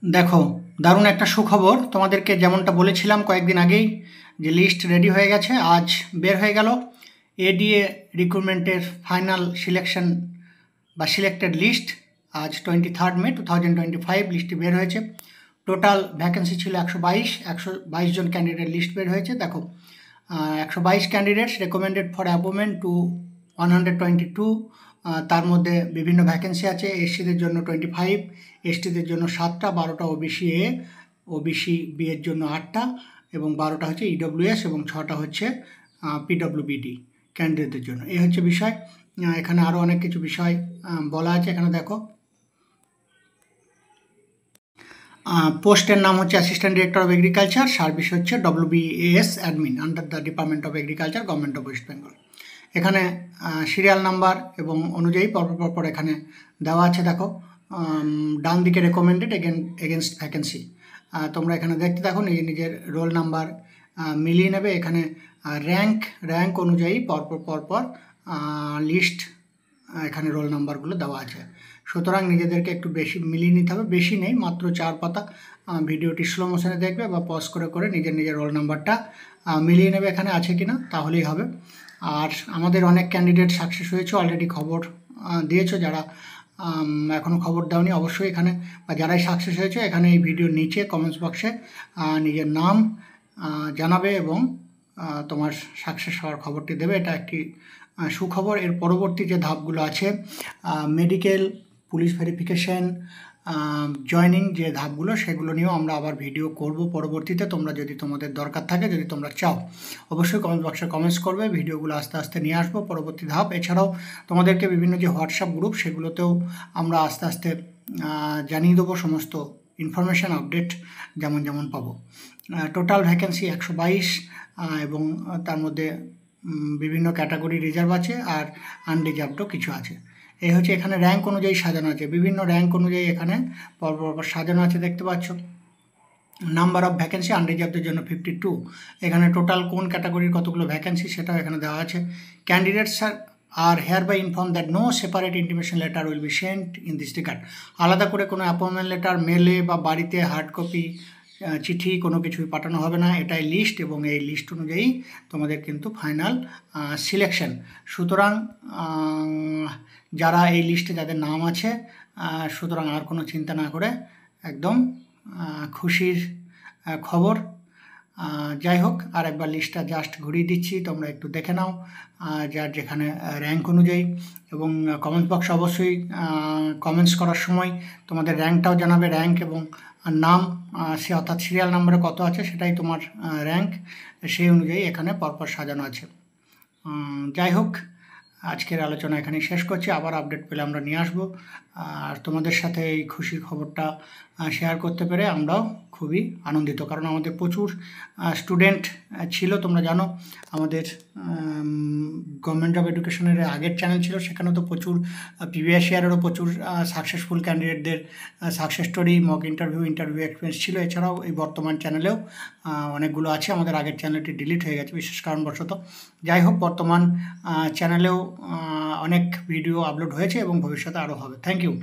দেখো, দারুণ একটা সুখবর তোমাদেরকে যেমনটা বলেছিলাম কয়েকদিন আগেই যে লিস্ট রেডি হয়ে গেছে। আজ বের হয়ে গেল এডিএ রিক্রুটমেন্টের ফাইনাল সিলেকশন বা সিলেক্টেড লিস্ট। আজ 23 মে 2025 লিস্টটি বের হয়েছে। টোটাল ভ্যাকেন্সি ছিল 122 জন ক্যান্ডিডেট লিস্ট বের হয়েছে। দেখো, 122 candidates recommended for appointment to 122। তার মধ্যে বিভিন্ন ভ্যাকেন্সি আছে। এসসিদের জন্য 25, এসটিদের জন্য 7টা, 12টা ওবিসি এ, ওবিসি বি এর জন্য 8টা এবং 12টা হচ্ছে ইডব্লিউএস এবং 6টা হচ্ছে পিডব্লিউবিডি ক্যান্ডিডেটদের জন্য। এই হচ্ছে বিষয়। এখানে আরও অনেক কিছু বিষয় বলা আছে। এখানে দেখো, পোস্টের নাম হচ্ছে assistant director of agriculture, service হচ্ছে WBAS admin under the department of agriculture, government of West Bengal. এখানে সিরিয়াল নাম্বার এবং অনুযায়ী পরপর এখানে দেওয়া আছে। দেখো, ডান দিকে রেকমেন্ডেড এগেনস্ট ভ্যাকেন্সি। তোমরা এখানে দেখতে দেখো, নিজের রোল নাম্বার মিলিয়ে নেবে। এখানে র্যাঙ্ক অনুযায়ী পরপর লিস্ট, এখানে রোল নাম্বারগুলো দেওয়া আছে। সুতরাং নিজেদেরকে একটু বেশি মিলিয়ে নিতে হবে, বেশি নেই, মাত্র 4 পাতা। ভিডিওটি স্লো মোশনে দেখবে বা পজ করে নিজের রোল নাম্বারটা মিলিয়ে নেবে এখানে আছে কিনা, তাহলেই হবে। আর আমাদের অনেক ক্যান্ডিডেট সাকসেস হয়েছে, অলরেডি খবর দিয়েছো। যারা এখনও খবর দাওনি অবশ্যই এখানে, বা যারাই সাকসেস হয়েছে এখানে এই ভিডিওর নিচে কমেন্টস বক্সে নিজের নাম জানাবে এবং তোমার সাকসেস হওয়ার খবরটি দেবে। এটা একটি সুখবর। এর পরবর্তী যে ধাপগুলো আছে, মেডিকেল, পুলিশ ভেরিফিকেশন, জয়নিং যে ধাপগুলো, সেগুলো নিয়েও আমরা আবার ভিডিও করব পরবর্তীতে। তোমরা যদি তোমাদের দরকার থাকে, যদি তোমরা চাও, অবশ্যই কমেন্ট বক্সে কমেন্টস করবে। ভিডিওগুলো আস্তে আস্তে নিয়ে আসবো পরবর্তী ধাপ। এছাড়াও তোমাদেরকে বিভিন্ন যে হোয়াটসঅ্যাপ গ্রুপ, সেগুলোতেও আমরা আস্তে আস্তে জানিয়ে দেবো সমস্ত ইনফরমেশান আপডেট যেমন পাবো। টোটাল ভ্যাকেন্সি 122 এবং তার মধ্যে বিভিন্ন ক্যাটাগরি রিজার্ভ আছে আর আনরিজার্ভডও কিছু আছে। এই হচ্ছে এখানে র্যাঙ্ক অনুযায়ী সাজানো আছে, বিভিন্ন র্যাঙ্ক অনুযায়ী এখানে পরপর সাজানো আছে, দেখতে পাচ্ছ। নাম্বার অফ ভ্যাকেন্সি আনরিজার্ভদের জন্য 52। এখানে টোটাল কোন ক্যাটাগরির কতগুলো ভ্যাকেন্সি সেটাও এখানে দেওয়া আছে। Candidates are hereby informed that no separate intimation letter will be sent in this regard। আলাদা করে কোনো অ্যাপয়েন্টমেন্ট লেটার মেলে বা বাড়িতে হার্ড কপি চিঠি কোনো কিছুই পাঠানো হবে না। এটাই লিস্ট এবং এই লিস্ট অনুযায়ী তোমাদের কিন্তু ফাইনাল সিলেকশন। সুতরাং যারা এই লিস্টে যাদের নাম আছে, সুতরাং আর কোনো চিন্তা না করে একদম খুশির খবর। যাই হোক, আর একবার লিস্টটা জাস্ট ঘুরিয়ে দিচ্ছি, তোমরা একটু দেখে নাও যার যেখানে র্যাঙ্ক অনুযায়ী। এবং কমেন্ট বক্সে অবশ্যই কমেন্টস করার সময় তোমাদের র্যাঙ্কটাও জানাবে। র্যাঙ্ক এবং নাম, সে অর্থাৎ সিরিয়াল নাম্বারে কত আছে সেটাই তোমার র্যাঙ্ক, সেই অনুযায়ী এখানে পরপর সাজানো আছে। যাই হোক, আজকের আলোচনা এখানেই শেষ করছি। আবার আপডেট পেলে আমরা নিয়ে আসবো। আর তোমাদের সাথে এই খুশির খবরটা শেয়ার করতে পেরে আমরাও খুবই আনন্দিত, কারণ আমাদের প্রচুর স্টুডেন্ট ছিল। তোমরা জানো আমাদের গভর্নমেন্ট অফ এডুকেশনের আগের চ্যানেল ছিল, সেখানে তো প্রচুর প্রিভিয়াস ইয়ারেরও প্রচুর সাকসেসফুল ক্যান্ডিডেটদের success story, mock interview experience ছিল। এছাড়াও এই বর্তমান চ্যানেলেও অনেকগুলো আছে। আমাদের আগের চ্যানেলটি ডিলিট হয়ে গেছে বিশেষ কারণবশত। যাই হোক, বর্তমান চ্যানেলেও অনেক ভিডিও আপলোড হয়েছে এবং ভবিষ্যতে আরও হবে। Thank you.